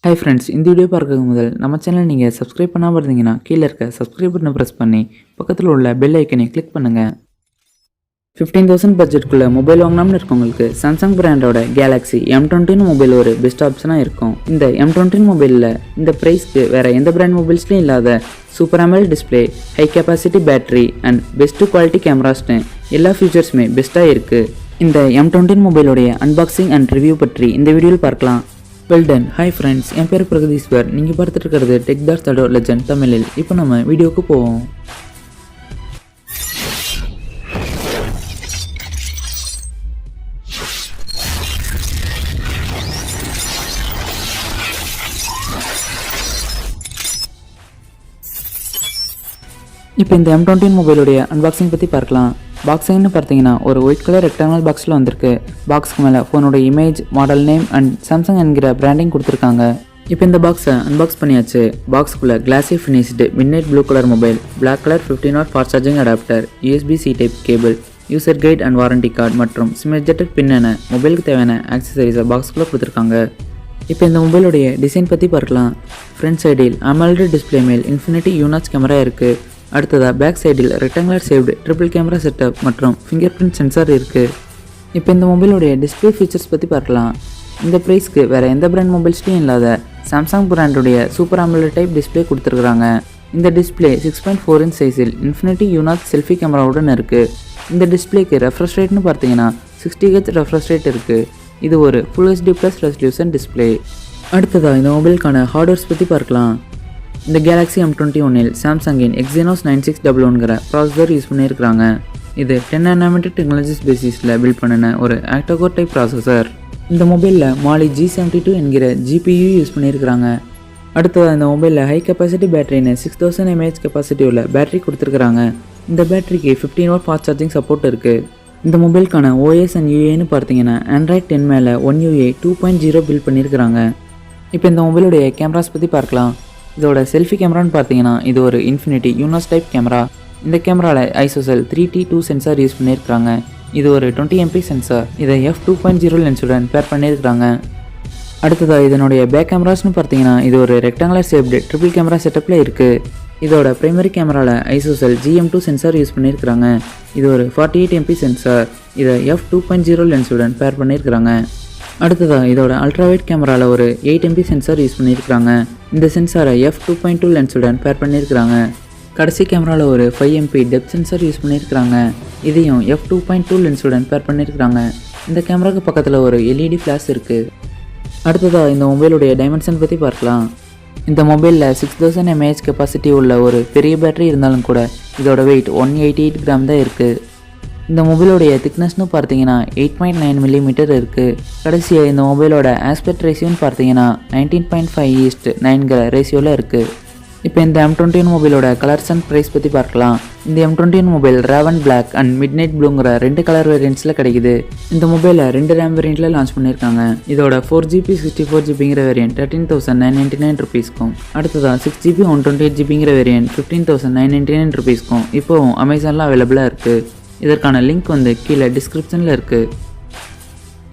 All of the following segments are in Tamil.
Hi friends, இந்த வீடியோ பார்க்கறதுக்கு முதல் நம்ம சேனலை நீங்கள் சப்ஸ்கிரைப் பண்ணாமல் இருந்தீங்கன்னா கீழே இருக்க சப்ஸ்கிரைப் பட்டனை ப்ரெஸ் பண்ணி பக்கத்தில் உள்ள பெல் ஐக்கனை கிளிக் பண்ணுங்கள். 15,000 பட்ஜெட்டுக்குள்ளே மொபைல் வாங்கினோம்னு இருக்கவங்களுக்கு சாம்சங் பிராண்டோட கேலக்ஸி M21 மொபைல் ஒரு பெஸ்ட் ஆப்ஷனாக இருக்கும். இந்த M21 மொபைலில் இந்த ப்ரைஸ்க்கு வேறு எந்த பிராண்ட் மொபைல்ஸ்லையும் இல்லாத super AMOLED display, high capacity battery and best quality கேமராஸ்னு எல்லா ஃபீச்சர்ஸுமே பெஸ்ட்டாக இருக்குது. இந்த M21 மொபைலோடைய அன்பாக்சிங் அண்ட் ரிவ்யூ பற்றி இந்த வீடியோவில் பார்க்கலாம். Well done. ஹாய் ஃப்ரெண்ட்ஸ், என் பேர் பிரகதீஸ்வர். நீங்கள் பார்த்துட்டு இருக்கிறது டெக் லெஜண்ட் தமிழில். இப்போ நம்ம வீடியோவுக்கு போவோம். இப்போ இந்த M21 மொபைலுடைய அன்பாக்சிங் பற்றி பார்க்கலாம். பாக்ஸிங்னு பார்த்தீங்கன்னா ஒரு ஒயிட் கலர் ரெக்டாங்கல் பாக்ஸில் வந்திருக்கு. பாக்ஸ்க்கு மேலே ஃபோனோட image, model name and Samsung என்கிற பிராண்டிங் கொடுத்துருக்காங்க. இப்போ இந்த பாக்ஸை அன்பாக்ஸ் பண்ணியாச்சு. பாக்ஸ்க்குள்ளே glassy finished midnight blue colour mobile, black colour 15W fast charging adapter, USB-C type cable, user guide and warranty card மற்றும் சிம் எஜெக்டட் பின் என மொபைலுக்கு தேவையான ஆக்சசரிஸை பாக்ஸ்க்குள்ளே கொடுத்துருக்காங்க. இப்போ இந்த மொபைலுடைய டிசைன் பற்றி பார்க்கலாம். ஃப்ரண்ட் சைடில் AMOLED டிஸ்பிளே மேல் இன்ஃபினிட்டி யூனாச் கேமரா இருக்குது. அடுத்ததாக பேக் சைடில் rectangular saved triple camera setup மற்றும் ஃபிங்கர் பிரிண்ட் சென்சார் இருக்குது. இப்போ இந்த மொபைலுடைய டிஸ்பிளே ஃபீச்சர்ஸ் பற்றி பார்க்கலாம். இந்த ப்ரைஸ்க்கு வேறு எந்த பிராண்ட் மொபைல்ஸ்லையும் இல்லாத சாம்சங் பிராண்டுடைய சூப்பர் AMOLED டைப் டிஸ்பிளே கொடுத்துருக்குறாங்க. இந்த டிஸ்பிளே 6.4 இன்ச் சைஸில் இன்ஃபினிட்டி யூனாச் செல்ஃபி கேமராவுடன் இருக்குது. இந்த டிஸ்பிளேக்கு ரெஃப்ரெஷ் ரேட்னு பார்த்தீங்கன்னா 60Hz ரெஃப்ரெஷ் ரேட் இருக்குது. இது ஒரு ஃபுல் HD+ ரெசல்யூஷன் டிஸ்பிளே. அடுத்ததாக இந்த மொபைலுக்கான ஹார்ட்வேர்ஸ் பற்றி பார்க்கலாம். இந்த கேலக்ஸி M21இல் சாம்சங்கின் Exynos 9600ங்கிற ப்ராசஸர் யூஸ் பண்ணியிருக்கிறாங்க. இது 10 nm டெக்னாலஜிஸ் பேசிஸில் பில்ட் பண்ணின ஒரு ஆக்டோகோர் டைப் ப்ராசஸர். இந்த மொபைலில் Mali G72 என்கிற GPU யூஸ் பண்ணியிருக்கிறாங்க. அடுத்ததாக இந்த மொபைலில் ஹை கெப்பாசிட்டி பேட்டரின்னு 6000 mAh கெப்பாசிட்டி உள்ள பேட்டரி கொடுத்துருக்குறாங்க. இந்த பேட்டரிக்கு 15W ஃபாஸ்ட் சார்ஜிங் சப்போர்ட் இருக்குது. இந்த மொபைலுக்கான OS அண்ட் UIன்னு பார்த்தீங்கன்னா Android 10 மேலே One UI 2.0 பில்ட் பண்ணியிருக்கிறாங்க. இப்போ இந்த மொபைலுடைய கேமராஸ் பற்றி பார்க்கலாம். இதோட செல்ஃபி கேமரான்னு பார்த்தீங்கன்னா இது ஒரு இன்ஃபினிட்டி யூனாச் டைப் கேமரா. இந்த கேமராவில் ஐசோசெல் 3T2 சென்சார் யூஸ் பண்ணியிருக்கிறாங்க. இது ஒரு 20MP சென்சார். இதை f2.0 லென்ஸுடன் பேர் பண்ணியிருக்கிறாங்க. அடுத்ததாக இதனுடைய பேக் கேமராஸ்னு பார்த்தீங்கன்னா இது ஒரு ரெக்டாங்குலர் ஷேப்டு ட்ரிபிள் கேமரா செட்டப்பில் இருக்குது. இதோட பிரைமரி கேமராவில் ஐசோசெல் GM2 சென்சார் யூஸ் பண்ணியிருக்கிறாங்க. இது ஒரு 48MP சென்சார். இதை f2.0 லென்ஸுடன் பேர் பண்ணியிருக்கிறாங்க. அடுத்ததாக இதோட அல்ட்ராவைட் கேமராவில் ஒரு 8MP சென்சார் யூஸ் பண்ணியிருக்கிறாங்க. இந்த சென்சாரை f2.2 லென்ஸுடன் பேர் பண்ணியிருக்கிறாங்க. கடைசி கேமராவில் ஒரு 5MP டெப்த் சென்சார் யூஸ் பண்ணியிருக்கிறாங்க. இதையும் f2.2 லென்ஸுடன் பேர் பண்ணியிருக்கிறாங்க. இந்த கேமராவுக்கு பக்கத்தில் ஒரு LED ஃப்ளாஷ் இருக்குது. அடுத்ததாக இந்த மொபைலுடைய டைமென்ஷன் பற்றி பார்க்கலாம். இந்த மொபைலில் 6000 mAh கெப்பாசிட்டி உள்ள ஒரு பெரிய பேட்டரி இருந்தாலும் கூட இதோட வெயிட் 188 கிராம் தான் இருக்குது. இந்த மொபைலோடைய திக்னஸ்னு பார்த்தீங்கன்னா 8.9 mm இருக்குது. கடைசியாக இந்த மொபைலோட ஆஸ்பெக்ட் ரேஷியோன்னு பார்த்தீங்கன்னா 19.5:9ங்கிற ரேஷியோவில் இருக்குது. இப்போ இந்த M21 மொபைலோட கலர்ஸ் அண்ட் ப்ரைஸ் பற்றி பார்க்கலாம். இந்த M21 mobile raven black and midnight ப்ளூங்கிற 2 கலர் வேரியன்ட்ஸில் கிடைக்குது. இந்த மொபைலை 2 RAM வேரியண்ட்டில் லான்ச் பண்ணியிருக்காங்க. இதோட 4GB 64GBங்கிற வேரியன்ட் 13,999 ருபீஸ்க்கும், அடுத்ததாக 6GB 128GBங்கிற வேரியன்ட் 15,999 ருபீஸ்க்கும் இப்போவும் அமேசானில் அவைலபிளாக இருக்குது. இதற்கான லிங்க் வந்து கீழே டிஸ்கிரிப்ஷனில் இருக்குது.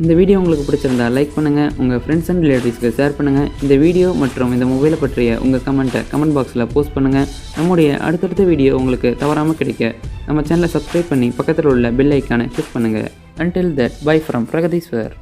இந்த வீடியோ உங்களுக்கு பிடிச்சிருந்தா லைக் பண்ணுங்கள், உங்கள் ஃப்ரெண்ட்ஸ் அண்ட் ரிலேட்டிவ்ஸ்க்கு ஷேர் பண்ணுங்கள். இந்த வீடியோ மற்றும் இந்த மொபைலை பற்றிய உங்கள் கமெண்ட்டை கமெண்ட் பாக்ஸில் போஸ்ட் பண்ணுங்கள். நம்முடைய அடுத்தடுத்த வீடியோ உங்களுக்கு தவறாமல் கிடைக்க நம்ம சேனலை சப்ஸ்கிரைப் பண்ணி பக்கத்தில் உள்ள பெல் ஐக்கானை கிளிக் பண்ணுங்கள். Until that, bye from Brihadeeswar.